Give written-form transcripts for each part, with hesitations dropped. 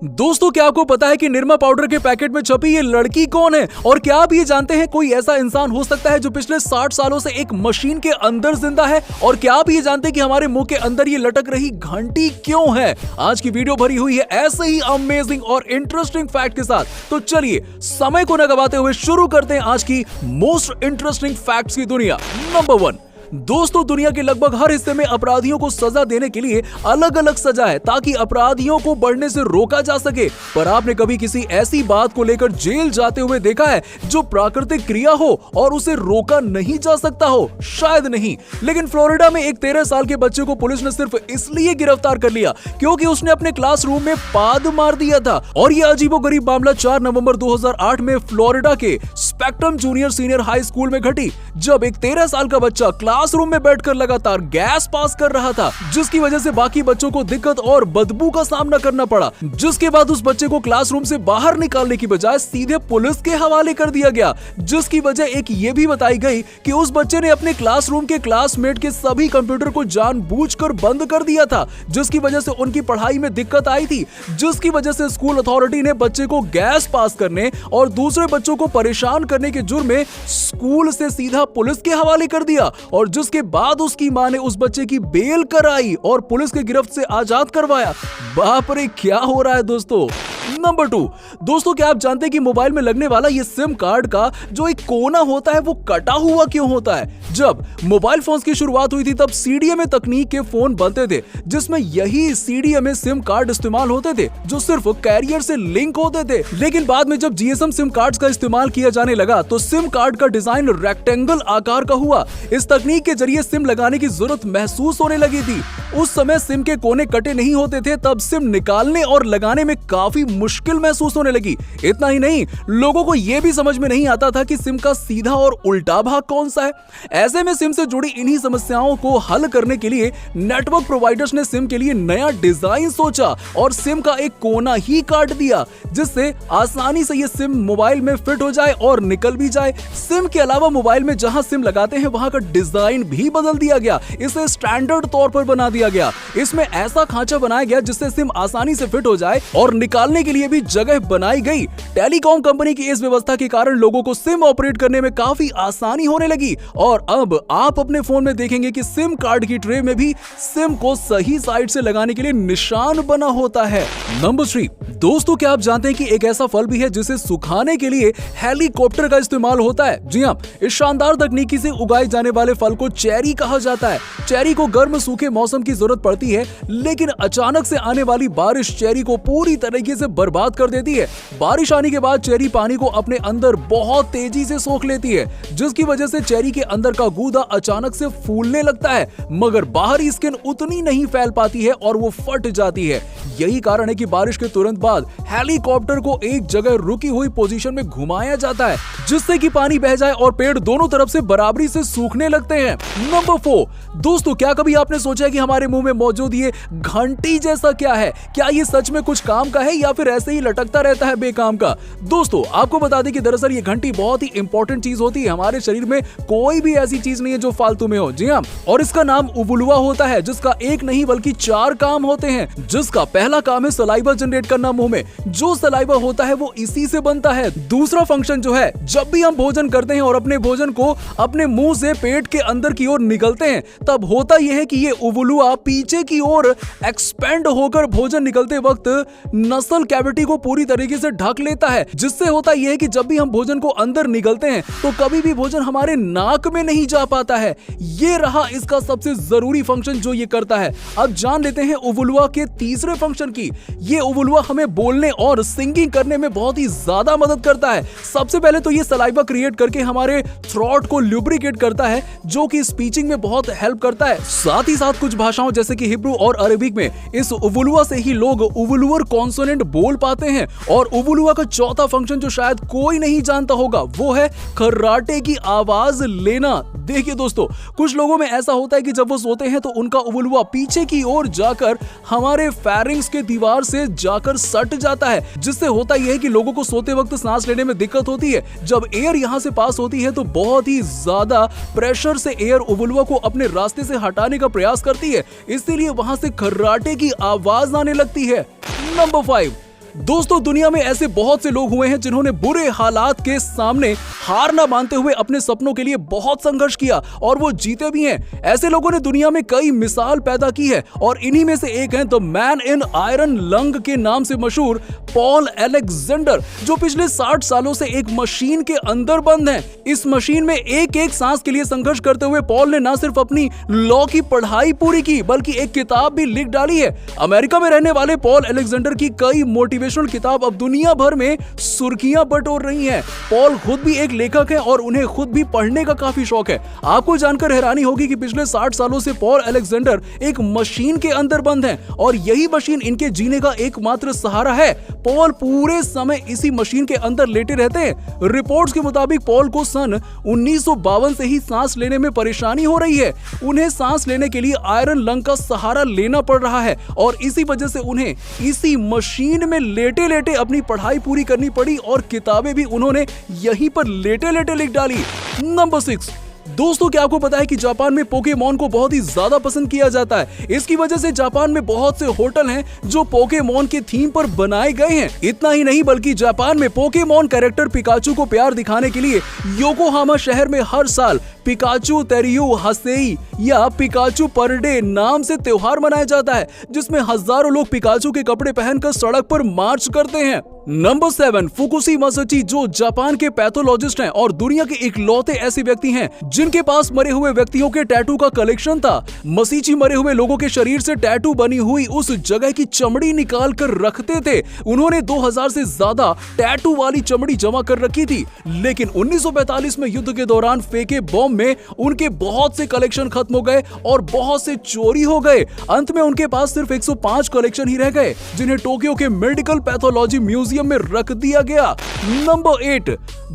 दोस्तों, क्या आपको पता है कि निरमा पाउडर के पैकेट में छपी ये लड़की कौन है? और क्या आप ये जानते हैं कोई ऐसा इंसान हो सकता है जो पिछले 60 सालों से एक मशीन के अंदर जिंदा है? और क्या आप ये जानते हैं कि हमारे मुंह के अंदर ये लटक रही घंटी क्यों है? आज की वीडियो भरी हुई है ऐसे ही अमेजिंग और इंटरेस्टिंग फैक्ट के साथ। तो चलिए समय को न गवाते हुए शुरू करते हैं आज की मोस्ट इंटरेस्टिंग फैक्ट्स की दुनिया। नंबर 1, दोस्तों, दुनिया के लगभग हर हिस्से में अपराधियों को सजा देने के लिए अलग अलग सजा है ताकि अपराधियों को बढ़ने से रोका जा सके। पर आपने कभी किसी ऐसी बात को लेकर जेल जाते हुए देखा है जो प्राकृतिक क्रिया हो और उसे रोका नहीं जा सकता हो? शायद नहीं। लेकिन फ्लोरिडा में एक 13 साल के बच्चे को पुलिस ने सिर्फ इसलिए गिरफ्तार कर लिया क्योंकि उसने अपने क्लासरूम में पाद मार दिया था। और यह अजीबोगरीब मामला 4 नवंबर 2008 में फ्लोरिडा के spectrum junior senior high school में घटी, जब एक 13 साल का बच्चा क्लासरूम में बैठकर लगातार गैस पास कर रहा था, जिसकी वजह से बाकी बच्चों को दिक्कत और बदबू का सामना करना पड़ा। जिसके बाद उस बच्चे को क्लासरूम से बाहर निकालने की बजाय सीधे पुलिस के हवाले कर दिया गया, जिसकी वजह एक ये भी बताई गई कि उस बच्चे ने अपने क्लासरूम के क्लासमेट के सभी कंप्यूटर को जानबूझकर बंद कर दिया था, जिसकी वजह से उनकी पढ़ाई में दिक्कत आई थी। जिसकी वजह से स्कूल अथॉरिटी ने बच्चे को गैस पास करने और दूसरे बच्चों को परेशान करने के जुर्म में स्कूल से सीधा पुलिस के हवाले कर दिया। और जिसके बाद उसकी मां ने उस बच्चे की बेल कराई और पुलिस के गिरफ्त से आजाद करवाया। बाप रे, क्या हो रहा है दोस्तों। नंबर 2, दोस्तों, क्या आप जानते हैं कि मोबाइल में लगने वाला ये सिम कार्ड का जो एक कोना होता है वो कटा हुआ क्यों होता है? जब मोबाइल फोन्स की शुरुआत हुई थी तब सीडीएमए तकनीक के फोन बनते थे, जिसमें यही सीडीएमए सिम कार्ड इस्तेमाल होते थे जो सिर्फ कैरियर से लिंक होते थे। लेकिन बाद में जब जीएसएम सिम कार्ड्स का इस्तेमाल किया जाने लगा तो सिम कार्ड का डिजाइन रेक्टेंगल आकार का हुआ। इस तकनीक के जरिए सिम लगाने की जरूरत महसूस होने लगी थी। उस समय सिम के कोने कटे नहीं होते थे, तब सिम निकालने और लगाने में काफी मुश्किल महसूस होने लगी। इतना ही नहीं, लोगों को यह भी समझ में नहीं आता था कि सिम का सीधा और उल्टा भाग कौन सा है। ऐसे में सिम से जुड़ी इन्हीं समस्याओं को हल करने के लिए नेटवर्क प्रोवाइडर्स ने सिम के लिए नया डिजाइन सोचा और सिम का एक कोना ही काट दिया, जिससे आसानी से ये सिम मोबाइल में फिट हो जाए और निकल भी जाए। सिम के अलावा मोबाइल में जहां सिम लगाते हैं वहां का डिजाइन भी बदल दिया गया, इसे स्टैंडर्ड तौर पर बना दिया गया। इसमें ऐसा खांचा बनाया गया जिससे सिम आसानी से फिट हो जाए और निकालने के लिए भी जगह बनाई गई। टेलीकॉम कंपनी की इस व्यवस्था के कारण लोगों को सिम ऑपरेट करने में काफी आसानी होने लगी और अब आप अपने फोन में देखेंगे कि सिम कार्ड की ट्रे में भी सिम को सही साइड से लगाने के लिए निशान बना होता है। नंबर 3, दोस्तों, क्या आप जानते हैं कि एक ऐसा फल भी है जिसे सुखाने के लिए हेलीकॉप्टर का इस्तेमाल होता है? जी हाँ, इस शानदार तकनीकी से उगाए जाने वाले फल को चेरी कहा जाता है। चेरी को गर्म सूखे मौसम की जरूरत पड़ती है, लेकिन अचानक से आने वाली बारिश चेरी को पूरी तरीके से बर्बाद कर देती है। बारिश आने के बाद चेरी पानी को अपने अंदर बहुत तेजी से सोख लेती है, जिसकी वजह से चेरी के अंदर का गूदा अचानक से फूलने लगता है, मगर बाहरी स्किन उतनी नहीं फैल पाती है और वो फट जाती है। यही कारण है कि बारिश के तुरंत बाद हेलीकॉप्टर को एक जगह रुकी हुई पोजीशन में घुमाया जाता है, जिससे कि पानी बह जाए और पेड़ दोनों तरफ से बराबरी से सूखने लगते हैं। नंबर 4, दोस्तों, क्या कभी आपने सोचा है कि हमारे मुंह में मौजूद ये घंटी जैसा क्या है? क्या ये सच में कुछ काम का है या फिर ऐसे ही लटकता रहता है बेकाम का? दोस्तों, आपको बता दें कि दरअसल ये घंटी बहुत ही इंपॉर्टेंट चीज होती है। हमारे शरीर में कोई भी ऐसी चीज नहीं है जो फालतू में हो। जी हाँ, और इसका नाम उबुलुआ होता है, जिसका एक नहीं बल्कि 4 काम होते हैं। जिसका पहला काम है सलाइवा जनरेट करना मुंह में। जो सलाइवा होता है वो इसी से बनता है। दूसरा फंक्शन जो है, जब भी हम भोजन करते हैं और अपने भोजन को अपने मुंह से पेट के अंदर की ओर निकलते हैं, तब होता यह है कि ये उबुलुआ पीछे की ओर एक्सपेंड होकर भोजन निकलते वक्त नसल कैविटी को पूरी तरीके से ढक लेता है। जिससे होता यह है कि जब भी हम भोजन को अंदर निगलते हैं तो कभी भी भोजन हमारे नाक में नहीं जा पाता है। ये रहा इसका सबसे जरूरी फंक्शन जो ये करता है। अब जान लेते हैं उबुलुआ के तीसरे फंक्शन की। ये उबुलुआ हमें बोलने और सिंगिंग करने में बहुत ही ज्यादा मदद करता है। सबसे पहले तो ये सलाइवा क्रिएट करके हमारे थ्रोट को ल्यूब्रिकेट करता है, जो कि स्पीचिंग में बहुत हेल्प करता है। साथ ही साथ कुछ भाषाओं जैसे कि हिब्रू और अरबिक में इस उबुलुआ से ही लोग उबुलुअर कॉन्सोनेंट बोल पाते हैं। और उबुलुआ का चौथा फंक्शन जो शायद कोई नहीं जानता होगा वो है खर्राटे की आवाज लेना। देखिए दोस्तों, कुछ लोगों में ऐसा होता है कि जब वो सोते हैं तो उनका उबुलुआ पीछे की ओर जाकर हमारे फेरिंग्स के दीवार से जाकर सट जाता है, जिससे होता यह है कि लोगों को सोते वक्त सांस लेने में दिक्कत होती है। जब एयर यहां से पास होती है तो बहुत ही ज्यादा प्रेशर से एयर उबुलुआ को अपने रास्ते से हटाने का प्रयास करती है, इसीलिए वहां से खर्राटे की आवाज आने लगती है। नंबर 5, दोस्तों दुनिया में ऐसे बहुत से लोग हुए हैं जिन्होंने बुरे हालात के सामने हार ना मानते हुए अपने सपनों के लिए बहुत संघर्ष किया और वो जीते भी हैं। ऐसे लोगों ने दुनिया में कई मिसाल पैदा की है और इन्हीं में से एक है the man in iron lung के नाम से मशहूर पॉल अलेक्जेंडर, जो पिछले 60 सालों से एक मशीन के अंदर बंद हैं। इस मशीन में एक एक सांस के लिए संघर्ष करते हुए पॉल ने न सिर्फ अपनी लॉ की पढ़ाई पूरी की बल्कि एक किताब भी लिख डाली है। अमेरिका में रहने वाले पॉल अलेक्जेंडर की कई मोटिवेशनल किताब अब दुनिया भर में सुर्खियां बटोर रही हैं। पॉल खुद भी एक लेखक है और उन्हें खुद भी पढ़ने का काफी शौक है। आपको जानकर हैरानी होगी कि पिछले 60 सालों से पॉल अलेक्जेंडर एक मशीन के अंदर बंद हैं और यही मशीन इनके जीने का एकमात्र सहारा है। पॉल पूरे समय इसी मशीन के अंदर लेटे रहते हैं। रिपोर्ट्स के मुताबिक पॉल को सन 1952 से ही सांस लेने में परेशानी हो रही है। उन्हें सांस लेने के लिए आयरन लंग का सहारा लेना पड़ रहा है और इसी वजह से उन्हें इसी मशीन में लेटे लेटे अपनी पढ़ाई पूरी करनी पड़ी और किताबें भी उन्होंने यहीं पर लेटे लेटे लिख डाली। नंबर 6, दोस्तों क्या आपको पता है कि जापान में पोकेमॉन को बहुत ही ज्यादा पसंद किया जाता है। इसकी वजह से जापान में बहुत से होटल हैं जो पोकेमॉन के थीम पर बनाए गए हैं। इतना ही नहीं बल्कि जापान में पोकेमॉन कैरेक्टर पिकाचू को प्यार दिखाने के लिए योकोहामा शहर में हर साल पिकाचू तेरियो हसेई या पिकाचू पर डे नाम से त्योहार मनाया जाता है, जिसमें हजारों लोग पिकाचू के कपड़े पहनकर सड़क पर मार्च करते हैं। नंबर 7, फुकुशी मसाची, जो जापान के पैथोलॉजिस्ट हैं और दुनिया के इकलौते ऐसे व्यक्ति हैं जिनके पास मरे हुए व्यक्तियों के टैटू का कलेक्शन था। मसीची मरे हुए लोगों के शरीर से टैटू बनी हुई उस जगह की चमड़ी निकाल कर रखते थे। उन्होंने 2000 से ज्यादा टैटू वाली चमड़ी जमा कर रखी थी, लेकिन 1945 में युद्ध के दौरान फेंके बॉम्ब में उनके बहुत से कलेक्शन खत्म हो गए और बहुत से चोरी हो गए। अंत में उनके पास सिर्फ 105 कलेक्शन ही रह गए, जिन्हें टोक्यो के मेडिकल पैथोलॉजी म्यूजियम में रख दिया गया। नंबर 8,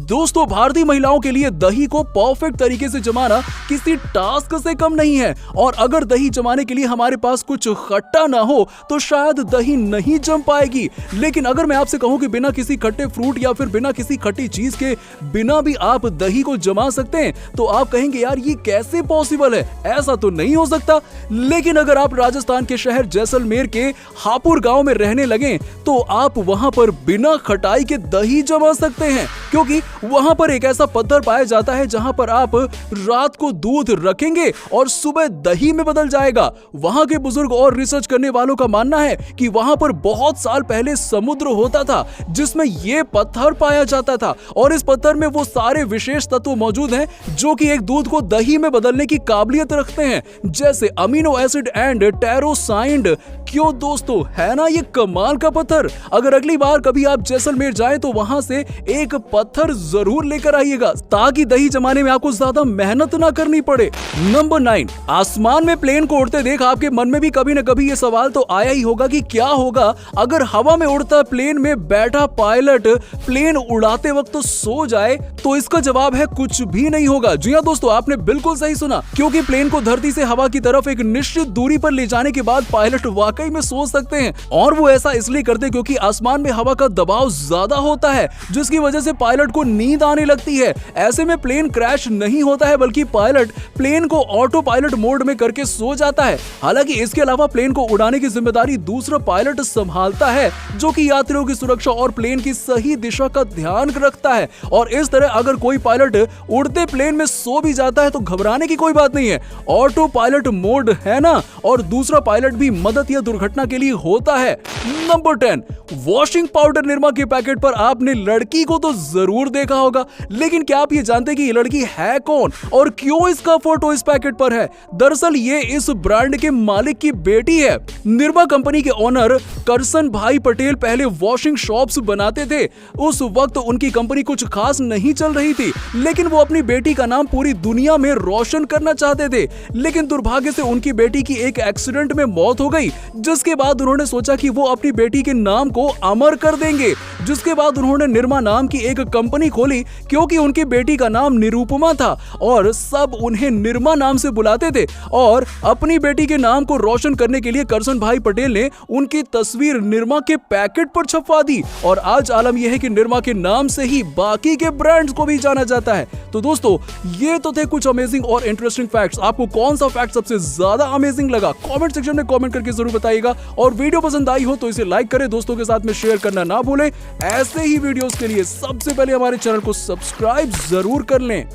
दोस्तों भारतीय महिलाओं के लिए दही को परफेक्ट तरीके से जमाना किसी टास्क से कम नहीं है और अगर दही जमाने के लिए हमारे पास कुछ खट्टा ना हो तो शायद दही नहीं जम पाएगी। लेकिन अगर मैं आपसे कहूं कि बिना किसी खट्टे फ्रूट या फिर बिना किसी खट्टी चीज के बिना भी आप दही को जमा सकते हैं तो आप कहेंगे यार ये कैसे पॉसिबल है, ऐसा तो नहीं हो सकता। लेकिन अगर आप राजस्थान के शहर जैसलमेर के हापुड़ गांव में रहने लगे तो आप वहां पर बिना खटाई के दही जमा सकते हैं, क्योंकि वहां पर एक ऐसा पत्थर पाया जाता है जहां पर आप रात को दूध रखेंगे और सुबह दही में बदल जाएगा। वहां के बुजुर्ग और रिसर्च करने वालों का मानना है कि वहां पर बहुत साल पहले समुद्र होता था जिसमें यह पत्थर पाया जाता था और इस पत्थर में वो सारे विशेष तत्व मौजूद हैं जो कि एक दूध को दही में बदलने की काबिलियत रखते हैं, जैसे अमीनो एसिड एंड टेरोसाइंड। क्यों दोस्तों, है ना ये कमाल का पत्थर। अगर अगली बार कभी आप जैसलमेर जाएं तो वहां से एक पत्थर जरूर लेकर आइएगा ताकि दही जमाने में आपको ज्यादा मेहनत ना करनी पड़े। नंबर 9, आसमान में प्लेन को उड़ते देख आपके मन में भी कभी न कभी ये सवाल तो आया ही होगा कि क्या होगा अगर हवा में उड़ता प्लेन में बैठा पायलट प्लेन उड़ाते वक्त तो सो जाए। तो इसका जवाब है कुछ भी नहीं होगा। जी हाँ दोस्तों, आपने बिल्कुल सही सुना, क्योंकि प्लेन को धरती से हवा की तरफ एक निश्चित दूरी पर ले जाने के बाद पायलट वाकई में सो सकते हैं और वो ऐसा इसलिए करते क्योंकि आसमान में हवा का दबाव ज्यादा होता है जिसकी वजह से पायलट को नींद आने लगती है। ऐसे में प्लेन क्रैश नहीं होता है बल्कि पायलट प्लेन को ऑटो पायलट मोड में करके सो जाता है। हालांकि इसके अलावा प्लेन को उड़ाने की जिम्मेदारी दूसरा पायलट संभालता है जो कि यात्रियों की सुरक्षा और प्लेन की सही दिशा का ध्यान रखता है। और इस तरह अगर कोई पायलट उड़ते प्लेन में सो भी जाता है तो घबराने की कोई बात नहीं है, ऑटो पायलट मोड है ना, और दूसरा पायलट भी मदद या दुर्घटना के लिए होता है। नंबर 10, वॉशिंग पाउडर निरमा के पैकेट पर आपने लड़की को तो जरूर देखा होगा, लेकिन क्या आप ये जानते हैं कि ये लड़की है कौन और क्यों इसका फोटो इस पैकेट पर है? दरअसल ये इस ब्रांड के मालिक की बेटी है। निरमा कंपनी के ओनर करसन भाई पटेल पहले वॉशिंग शॉप्स बनाते थे। उस वक्त उनकी कंपनी कुछ खास नहीं चल रही थी, लेकिन वो अपनी बेटी का नाम पूरी दुनिया में रोशन करना चाहते थे। लेकिन दुर्भाग्य से उनकी बेटी की एक एक्सीडेंट में मौत हो गई, जिसके बाद उन्होंने सोचा कि वो अपनी बेटी के नाम को अमर कर देंगे। जिसके बाद उन्होंने निरमा नाम की एक कंपनी खोली क्योंकि उनकी बेटी का नाम निरुपमा था और सब उन्हें निर्मा नाम से बुलाते थे। और अपनी बेटी के नाम को रोशन करने के लिए करसन भाई पटेल ने उनकी तस्वीर निरमा के पैकेट पर छपवा दी और आज आलम यह है कि निरमा के नाम से ही बाकी के ब्रांड्स को भी जाना जाता है। तो दोस्तों, ये तो थे कुछ अमेजिंग और इंटरेस्टिंग फैक्ट्स। आपको कौन सा फैक्ट सबसे ज्यादा अमेजिंग लगा कमेंट सेक्शन में कमेंट करके जरूर बताइएगा। और वीडियो पसंद आई हो तो इसे लाइक करें, दोस्तों के साथ में शेयर करना ना भूलें। ऐसे ही वीडियोस के लिए सबसे पहले हमारे चैनल को सब्सक्राइब जरूर कर लें।